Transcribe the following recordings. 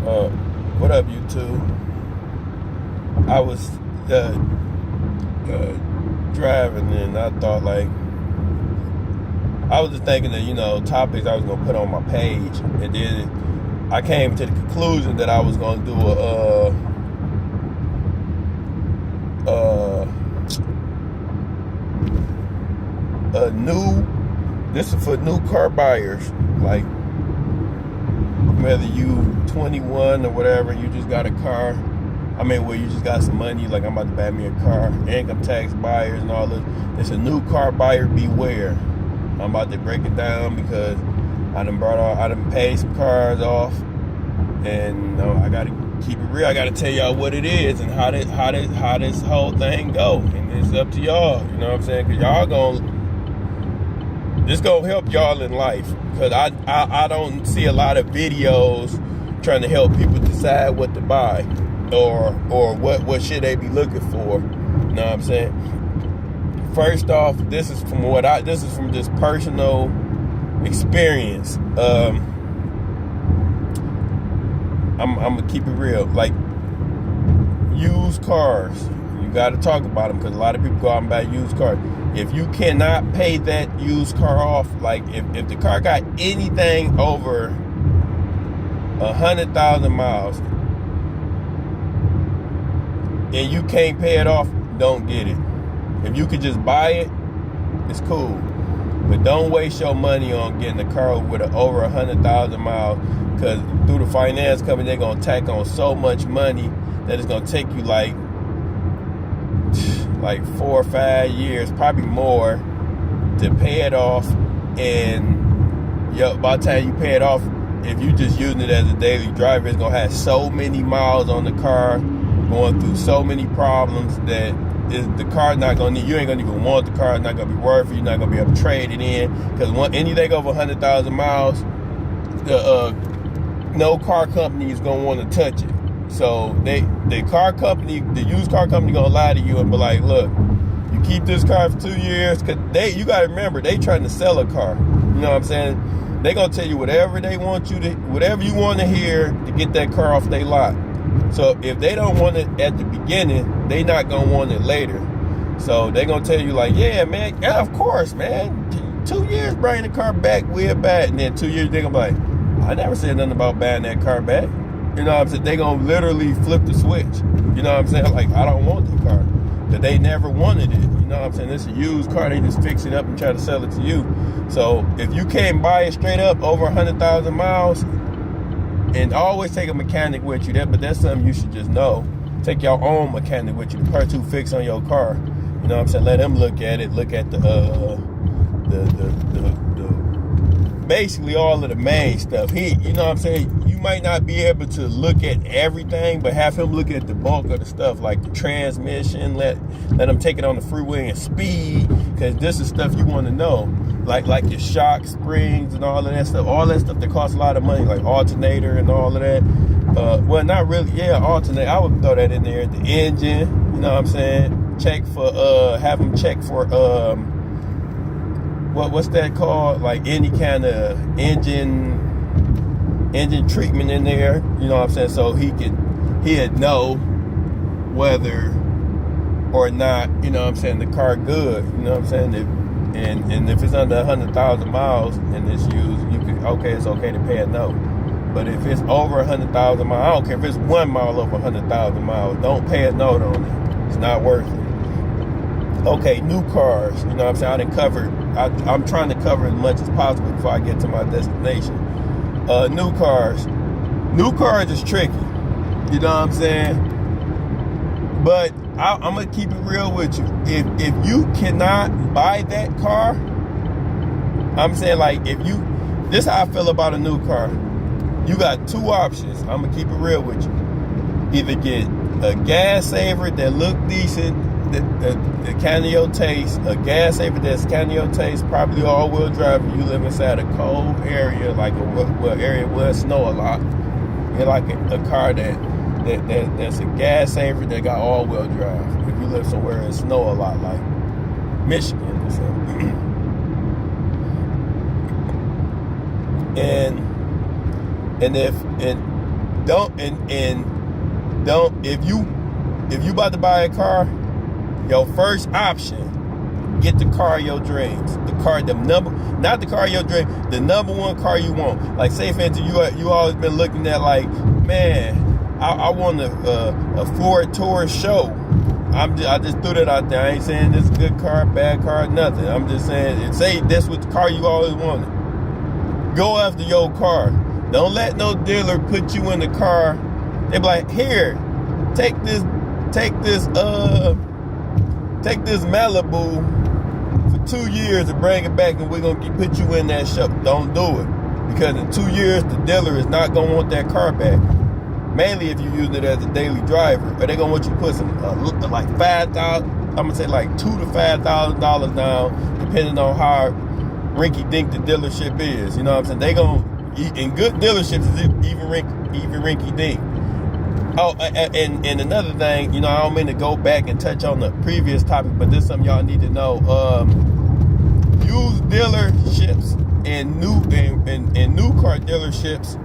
Uh, what up, YouTube? I was driving and I thought I was just thinking that topics I was gonna put on my page, and then I came to the conclusion that I was gonna do this is for new car buyers, like whether you 21 or whatever, you just got a car. Where you just got some money, like I'm about to buy me a car, income tax buyers and all this. It's a new car buyer beware. I'm about to break it down because I done paid some cars off, and I gotta keep it real. I gotta tell y'all what it is and how this whole thing go, and it's up to y'all. You know what I'm saying? Cause this gonna help y'all in life. Cause I don't see a lot of videos trying to help people decide what to buy. Or what should they be looking for? You know what I'm saying? First off, this is from just personal experience. I'm gonna keep it real. Like used cars, you got to talk about them because a lot of people go out and buy used cars. If you cannot pay that used car off, like if the car got anything over 100,000 miles. And you can't pay it off, don't get it. If you could just buy it, it's cool. But don't waste your money on getting a car with over 100,000 miles, because through the finance company, they're going to tack on so much money that it's going to take you like 4 or 5 years, probably more, to pay it off. And by the time you pay it off, if you're just using it as a daily driver, it's going to have so many miles on the car, going through so many problems that the car not gonna need. You ain't gonna even want the car. It's not gonna be worth it. You're not gonna be able to trade it in, because anything over 100,000 miles, no car company is gonna want to touch it. So the used car company gonna lie to you and be like, look, you keep this car for 2 years, because you gotta remember, they trying to sell a car. You know what I'm saying? They gonna tell you whatever you want to hear to get that car off their lot. So if they don't want it at the beginning, they not gonna want it later. So they gonna tell you like, yeah, man, yeah, of course, man. 2 years bring the car back, we're back, and then 2 years they gonna be like, I never said nothing about buying that car back. You know what I'm saying? They gonna literally flip the switch. You know what I'm saying? Like, I don't want the car, because they never wanted it. You know what I'm saying? This is a used car. They just fix it up and try to sell it to you. So if you can't buy it straight up over 100,000 miles. And always take a mechanic with you. But that's something you should just know. Take your own mechanic with you, the person who fix on your car. You know what I'm saying? Let them look at it. Look at the basically all of the main stuff. You know what I'm saying? You might not be able to look at everything, but have him look at the bulk of the stuff, like the transmission. Let him take it on the freeway and speed, because this is stuff you want to know. Like your shock springs and all of that stuff that costs a lot of money, like alternator and all of that. Well, not really. Yeah, alternator. I would throw that in there. The engine, you know what I'm saying? Have them check for what's that called? Like any kind of engine treatment in there. You know what I'm saying? So he'd know whether or not, you know what I'm saying, the car good. You know what I'm saying? And if it's under 100,000 miles and it's used, it's okay to pay a note. But if it's over 100,000 miles, I don't care if it's 1 mile over 100,000 miles, don't pay a note on it. It's not worth it. Okay, new cars. You know what I'm saying? I'm trying to cover as much as possible before I get to my destination. New cars. New cars is tricky. You know what I'm saying? But I'm gonna keep it real with you. If you cannot buy that car, I'm saying, like, this is how I feel about a new car. You got two options. I'm gonna keep it real with you. Either get a gas saver that look decent, that kind of your taste, a gas saver that's kind of your taste, probably all-wheel drive. If you live inside a cold area, like a area where it snow a lot, you're like a car that's a gas saver that got all-wheel drive. If you live somewhere it snow a lot, like Michigan or something. don't if you about to buy a car, your first option, get the car of your dreams. The car, not the car of your dreams, the number one car you want. Like, say for instance, you always been looking at, like, man, I want a Ford Taurus show. I just threw that out there. I ain't saying this is a good car, bad car, nothing. I'm just saying, say that's what the car you always wanted. Go after your car. Don't let no dealer put you in the car. They be like, here, take this Malibu for 2 years and bring it back, and we're gonna put you in that show. Don't do it, because in 2 years the dealer is not gonna want that car back. Mainly if you're using it as a daily driver, or they gonna want you to put some like $5,000. I'm gonna say like $2,000 to $5,000 down, depending on how rinky-dink the dealership is. You know what I'm saying? They gonna, in good dealerships, even rinky-dink. Oh, and another thing, you know, I don't mean to go back and touch on the previous topic, but this is something y'all need to know. Used dealerships and new car dealerships,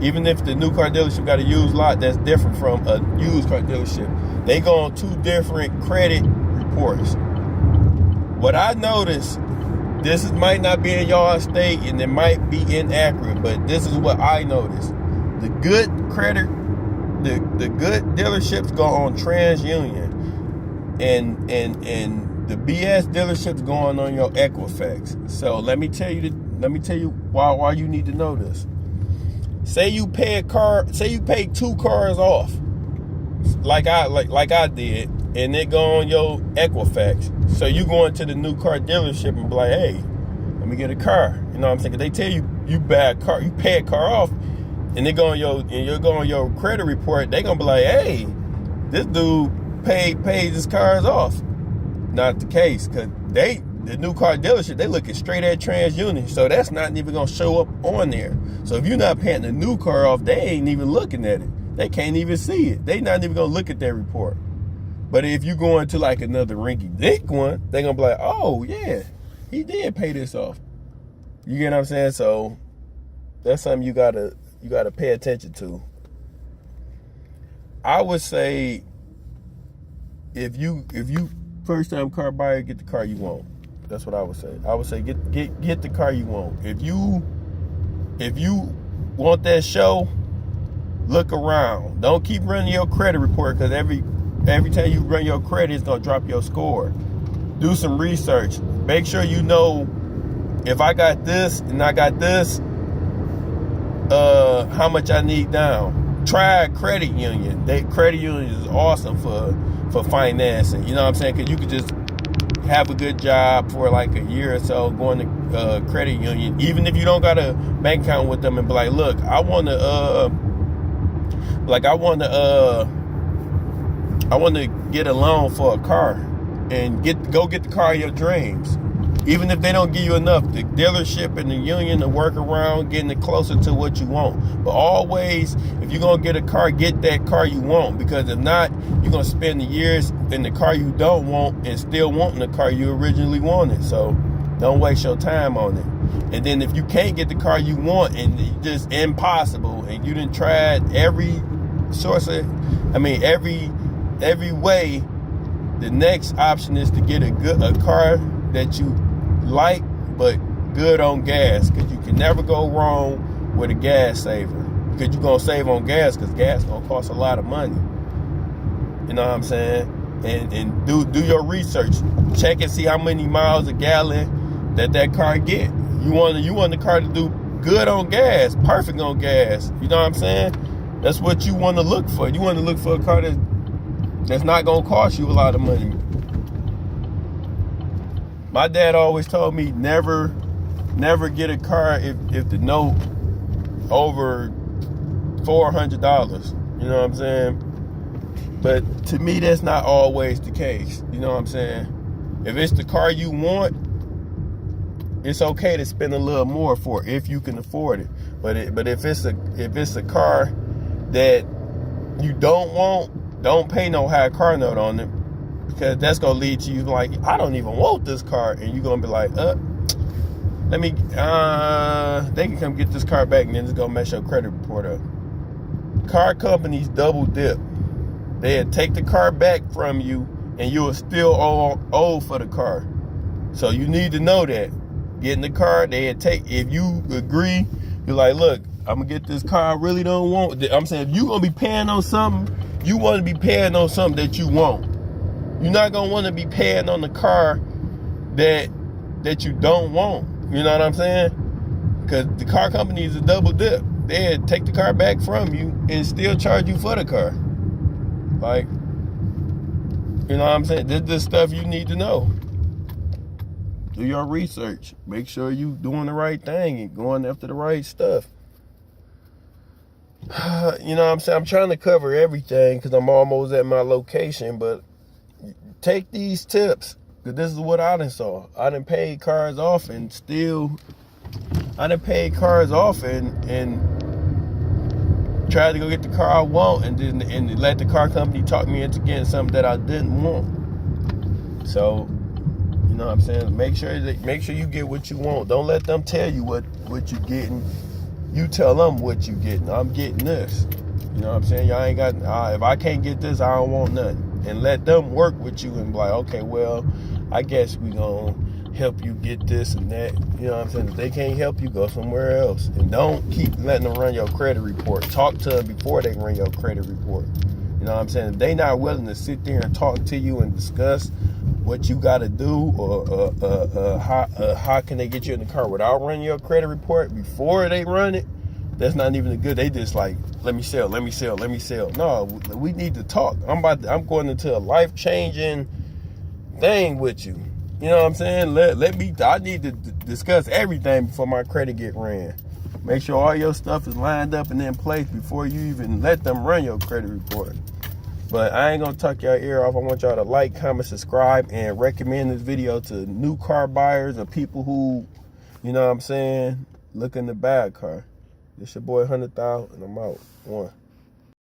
even if the new car dealership got a used lot, that's different from a used car dealership. They go on two different credit reports. What I noticed, this might not be in y'all state and it might be inaccurate, but this is what I noticed. The good credit, the good dealerships go on TransUnion, and the BS dealerships going on your Equifax. So let me tell you why you need to know this. Say you pay two cars off, like I did, and it go on your Equifax. So you go into the new car dealership and be like, hey, let me get a car. You know what I'm saying? 'Cause they tell you buy a car, you pay a car off, and they go on your credit report. They gonna be like, hey, this dude paid his cars off. Not the case, because the new car dealership, they looking straight at TransUnion, so that's not even gonna show up on there. So if you're not paying the new car off, they ain't even looking at it. They can't even see it. They not even gonna look at that report. But if you go into like another rinky-dink one, they gonna be like, oh yeah, he did pay this off. You get what I'm saying? So that's something you gotta pay attention to. I would say, if you first time car buyer, get the car you want. That's what I would say. I would say get the car you want. If you want that show, look around. Don't keep running your credit report, because every time you run your credit, it's gonna drop your score. Do some research. Make sure you know, if I got this and I got this, how much I need down. Try a credit union. Credit union is awesome for financing. You know what I'm saying? Because you could just have a good job for like a year or so going to credit union, even if you don't got a bank account with them, and be like, look, I want to get a loan for a car, and go get the car of your dreams. Even if they don't give you enough, the dealership and the union to work around getting it closer to what you want. But always, if you're going to get a car, get that car you want. Because if not, you're going to spend the years in the car you don't want and still wanting the car you originally wanted. So don't waste your time on it. And then if you can't get the car you want and it's just impossible, and you done tried every way, the next option is to get a car that you like, but good on gas, because you can never go wrong with a gas saver, because you're going to save on gas, because gas going to cost a lot of money. You know what I'm saying? And do your research. Check and see how many miles a gallon that car get. You want the car to do good on gas, perfect on gas. You know what I'm saying? That's what you want to look for. You want to look for a car that's not going to cost you a lot of money. My dad always told me never get a car if the note over $400. You know what I'm saying? But to me, that's not always the case. You know what I'm saying? If it's the car you want, it's okay to spend a little more for it if you can afford it. But if it's a car that you don't want, don't pay no high car note on it, because that's gonna lead to you like, I don't even want this car, and you're gonna be like, they can come get this car back, and then it's gonna mess your credit report up. car companies double dip. They'd take the car back from you, and you will still owe for the car. So you need to know that. Get in the car, they'd take, if you agree, you're like, look, I'm gonna get this car, I really don't want. I'm saying, if you gonna be paying on something, you wanna be paying on something that you want. You're not gonna wanna be paying on the car that you don't want. You know what I'm saying? Because the car company is a double dip. They'd take the car back from you and still charge you for the car. Like, you know what I'm saying? This is stuff you need to know. Do your research. Make sure you doing the right thing and going after the right stuff. You know what I'm saying? I'm trying to cover everything because I'm almost at my location, but take these tips, because this is what I done saw. I done paid cars off and tried to go get the car I want, and let the car company talk me into getting something that I didn't want. So, you know what I'm saying? Make sure you get what you want. Don't let them tell you what you're getting. You tell them what you're getting. I'm getting this. You know what I'm saying? Y'all ain't got. If I can't get this, I don't want nothing. And let them work with you and be like, okay, well, I guess we gonna help you get this and that. You know what I'm saying? If they can't help you, go somewhere else. And don't keep letting them run your credit report. Talk to them before they run your credit report. You know what I'm saying? If they not willing to sit there and talk to you and discuss what you got to do, or how can they get you in the car without running your credit report before they run it, that's not even good. They just like, let me sell. No, we need to talk. I'm going into a life-changing thing with you. You know what I'm saying? I need to discuss everything before my credit get ran. Make sure all your stuff is lined up and in place before you even let them run your credit report. But I ain't gonna tuck your ear off. I want y'all to like, comment, subscribe, and recommend this video to new car buyers or people who, you know what I'm saying, looking to buy a car. This your boy 100,000, and I'm out. One.